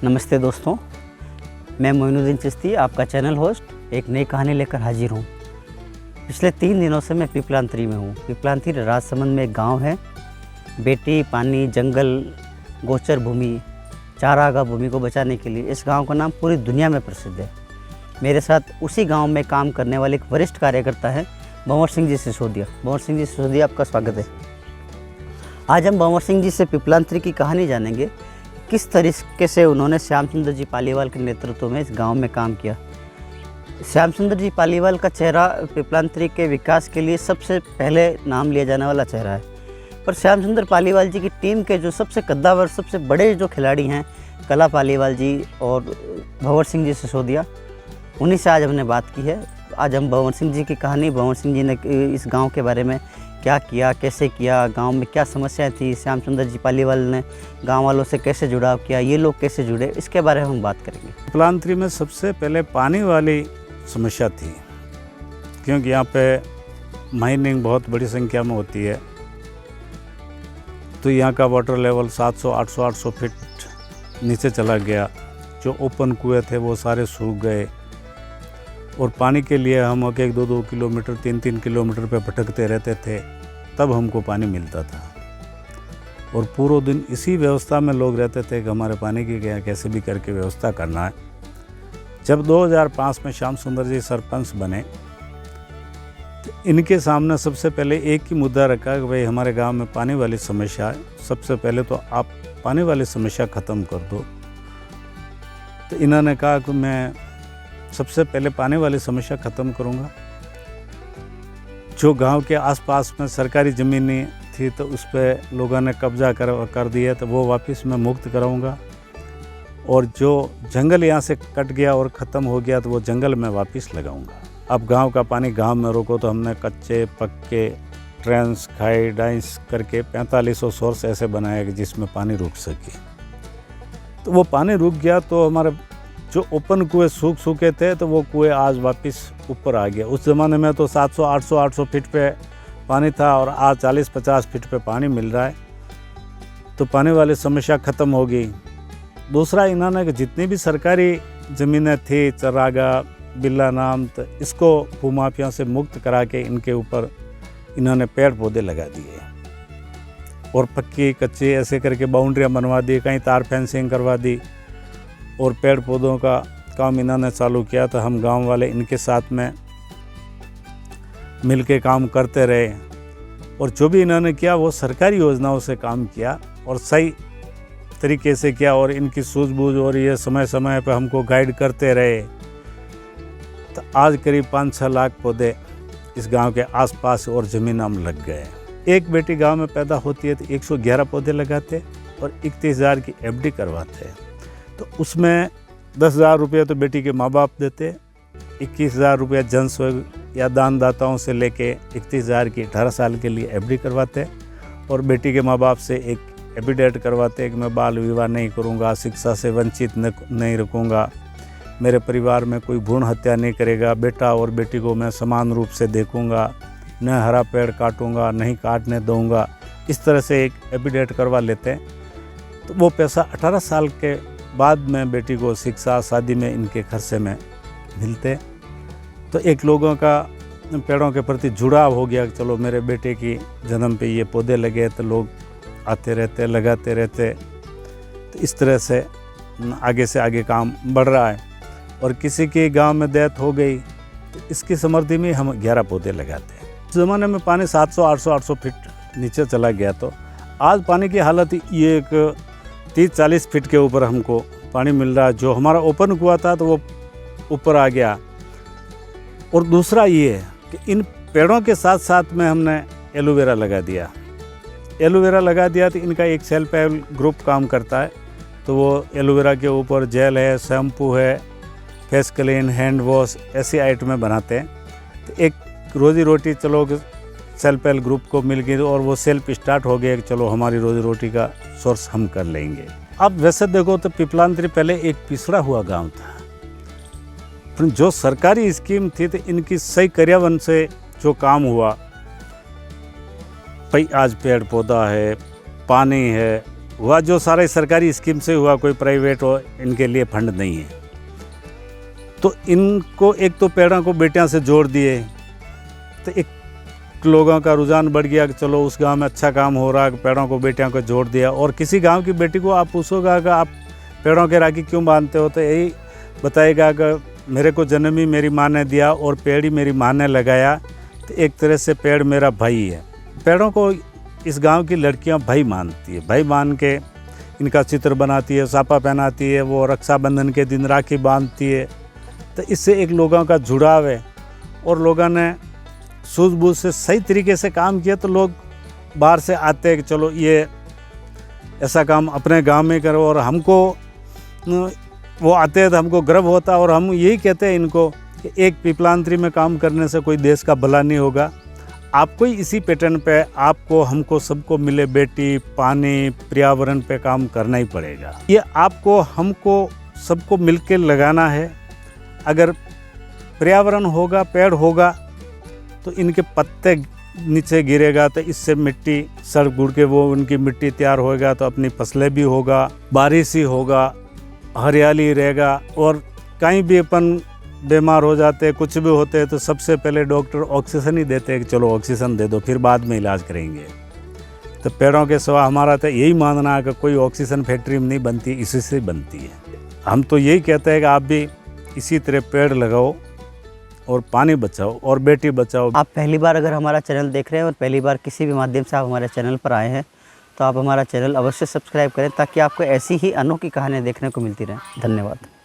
नमस्ते दोस्तों, मैं मोइनुद्दीन चिश्ती, आपका चैनल होस्ट एक नई कहानी लेकर हाजिर हूँ। पिछले 3 दिनों से मैं पिपलांत्री में हूँ। पिपलांत्री राजसमंद में एक गांव है। बेटी, पानी, जंगल, गोचर भूमि, चारागाह भूमि को बचाने के लिए इस गांव का नाम पूरी दुनिया में प्रसिद्ध है। मेरे साथ उसी गांव में काम करने वाले एक वरिष्ठ कार्यकर्ता है, भंवर सिंह जी सिसोदिया। भंवर सिंह जी सिसोदिया, आपका स्वागत है। आज हम भंवर सिंह जी से पिपलांत्री की कहानी जानेंगे, किस तरीके से उन्होंने श्याम सुंदर जी पालीवाल के नेतृत्व में इस गांव में काम किया। श्याम सुंदर जी पालीवाल का चेहरा पिपलांत्री के विकास के लिए सबसे पहले नाम लिया जाने वाला चेहरा है। पर श्याम सुंदर पालीवाल जी की टीम के जो सबसे कद्दावर, सबसे बड़े जो खिलाड़ी हैं, कला पालीवाल जी और भंवर सिंह जी सिसोदिया, उन्हीं से आज हमने बात की है। आज हम भंवर सिंह जी की कहानी, भंवर सिंह जी ने इस गांव के बारे में क्या किया, कैसे किया, गांव में क्या समस्याएं थी, श्याम सुंदर जी पालीवाल ने गांव वालों से कैसे जुड़ाव किया, ये लोग कैसे जुड़े, इसके बारे में हम बात करेंगे। पिपलांत्री में सबसे पहले पानी वाली समस्या थी, क्योंकि यहाँ पे माइनिंग बहुत बड़ी संख्या में होती है। तो यहाँ का वाटर लेवल 700-800 फीट नीचे चला गया। जो ओपन कुएँ थे वो सारे सूख गए और पानी के लिए हम 1-2 किलोमीटर, 3-3 किलोमीटर पे भटकते रहते थे, तब हमको पानी मिलता था। और पूरा दिन इसी व्यवस्था में लोग रहते थे कि हमारे पानी की कैसे भी करके व्यवस्था करना है। जब 2005 में श्याम सुंदर जी सरपंच बने, तो इनके सामने सबसे पहले एक ही मुद्दा रखा कि भाई हमारे गांव में पानी वाली समस्या है, सबसे पहले तो आप पानी वाली समस्या ख़त्म कर दो। तो इन्होंने कहा कि मैं सबसे पहले पानी वाली समस्या ख़त्म करूंगा। जो गांव के आसपास में सरकारी ज़मीनें थी तो उस पर लोगों ने कब्जा कर दिया, तो वो वापस मैं मुक्त कराऊंगा। और जो जंगल यहाँ से कट गया और ख़त्म हो गया तो वो जंगल में वापस लगाऊंगा। अब गांव का पानी गांव में रोको, तो हमने कच्चे पक्के ट्रेंस, खाई, डाइंस करके 4500 सोर्स ऐसे बनाए कि जिसमें पानी रुक सके। तो वो पानी रुक गया तो हमारे जो ओपन कुएँ सूखे थे, तो वो कुएँ आज वापस ऊपर आ गया। उस ज़माने में तो 700-800 फीट पे पानी था और आज 40-50 फीट पे पानी मिल रहा है। तो पानी वाली समस्या ख़त्म हो गई। दूसरा, इन्होंने जितनी भी सरकारी ज़मीनें थी, चरागाह, बिल्ला नाम, तो इसको भूमाफिया से मुक्त करा के इनके ऊपर इन्होंने पेड़ पौधे लगा दिए और पक्की कच्ची ऐसे करके बाउंड्रियाँ बनवा दी, कहीं तार फेंसिंग करवा दी और पेड़ पौधों का काम इन्होंने चालू किया। तो हम गांव वाले इनके साथ में मिलके काम करते रहे और जो भी इन्होंने किया वो सरकारी योजनाओं से काम किया और सही तरीके से किया और इनकी सूझबूझ और ये समय समय पर हमको गाइड करते रहे। तो आज करीब 5-6 लाख पौधे इस गांव के आसपास और ज़मीन में लग गए। एक बेटी गांव में पैदा होती है तो 111 पौधे लगाते और 31,000 की FD करवाते। तो उसमें 10,000 रुपये तो बेटी के माँ बाप देते, 21,000 रुपये जन सहयोग या दानदाताओं से लेके 31,000 की 18 साल के लिए FD करवाते और बेटी के माँ बाप से एक एफिडेविट करवाते कि मैं बाल विवाह नहीं करूँगा, शिक्षा से वंचित नहीं रखूँगा, मेरे परिवार में कोई भ्रूण हत्या नहीं करेगा, बेटा और बेटी को मैं समान रूप से देखूँगा, न हरा पेड़ काटूँगा, नहीं काटने दूँगा। इस तरह से एक एफिडेविट करवा लेते हैं। तो वो पैसा 18 साल के बाद में बेटी को शिक्षा, शादी में इनके खर्चे में मिलते। तो एक लोगों का पेड़ों के प्रति जुड़ाव हो गया कि चलो मेरे बेटे की जन्म पे ये पौधे लगे, तो लोग आते रहते, लगाते रहते। तो इस तरह से आगे से आगे काम बढ़ रहा है। और किसी की गांव में डेथ हो गई तो इसकी समृद्धि में हम 11 पौधे लगाते हैं। उस ज़माने में पानी 700-800 फीट नीचे चला गया, तो आज पानी की हालत ये एक 30-40 फीट के ऊपर हमको पानी मिल रहा है। जो हमारा ओपन कुआं था तो वो ऊपर आ गया। और दूसरा ये है कि इन पेड़ों के साथ साथ में हमने एलोवेरा लगा दिया। एलोवेरा लगा दिया तो इनका एक सेल्फ हेल्प ग्रुप काम करता है। तो वो एलोवेरा के ऊपर जेल है, शैम्पू है, फेस क्लीन, हैंड वॉश, ऐसी आइटमें बनाते हैं। तो एक रोज़ी रोटी चलो सेल्फ हेल्प ग्रुप को मिल गई और वो सेल्फ स्टार्ट हो गया कि चलो हमारी रोज़ी रोटी का सोर्स हम कर लेंगे। अब वैसे देखो तो पिपलांत्री पहले एक पिछड़ा हुआ गांव था, पर जो सरकारी स्कीम थी तो इनकी सही क्रियान्वयन से जो काम हुआ, भाई आज पेड़ पौधा है, पानी है, हुआ जो सारे सरकारी स्कीम से हुआ, कोई प्राइवेट हो इनके लिए फंड नहीं है। तो इनको एक तो पेड़ों को बेटियां से जोड़ दिए, तो एक लोगों का रुझान बढ़ गया कि चलो उस गांव में अच्छा काम हो रहा है, पेड़ों को बेटियों को जोड़ दिया। और किसी गांव की बेटी को आप पूछोगा कि आप पेड़ों के राखी क्यों बांधते हो, तो यही बताएगा कि मेरे को जन्म ही मेरी माँ ने दिया और पेड़ ही मेरी माँ ने लगाया, तो एक तरह से पेड़ मेरा भाई है। पेड़ों को इस गांव की लड़कियां भाई मानती है, भाई मान के इनका चित्र बनाती है, सापा पहनाती है, वो रक्षाबंधन के दिन राखी बांधती है। तो इससे एक लोगों का जुड़ाव है और लोगों ने सूझबूझ से सही तरीके से काम किया, तो लोग बाहर से आते हैं कि चलो ये ऐसा काम अपने गांव में करो। और हमको वो आते हैं तो हमको गर्व होता है और हम यही कहते हैं इनको कि एक पिपलांतरी में काम करने से कोई देश का भला नहीं होगा। आपको ही इसी पैटर्न पे आपको हमको सबको मिले बेटी, पानी, पर्यावरण पे काम करना ही पड़ेगा। ये आपको हमको सबको मिलकर लगाना है। अगर पर्यावरण होगा, पेड़ होगा, तो इनके पत्ते नीचे गिरेगा तो इससे मिट्टी सड़ गुड़ के वो उनकी मिट्टी तैयार होएगा, तो अपनी फसलें भी होगा, बारिश ही होगा, हरियाली रहेगा। और कहीं भी अपन बीमार हो जाते हैं, कुछ भी होते हैं, तो सबसे पहले डॉक्टर ऑक्सीजन ही देते हैं कि चलो ऑक्सीजन दे दो, फिर बाद में इलाज करेंगे। तो पेड़ों के सिवा हमारा तो यही मानना है कि कोई ऑक्सीजन फैक्ट्री में नहीं बनती, इसी से बनती है। हम तो यही कहते हैं कि आप भी इसी तरह पेड़ लगाओ और पानी बचाओ और बेटी बचाओ। आप पहली बार अगर हमारा चैनल देख रहे हैं और पहली बार किसी भी माध्यम से आप हमारे चैनल पर आए हैं, तो आप हमारा चैनल अवश्य सब्सक्राइब करें ताकि आपको ऐसी ही अनोखी कहानियाँ देखने को मिलती रहें। धन्यवाद।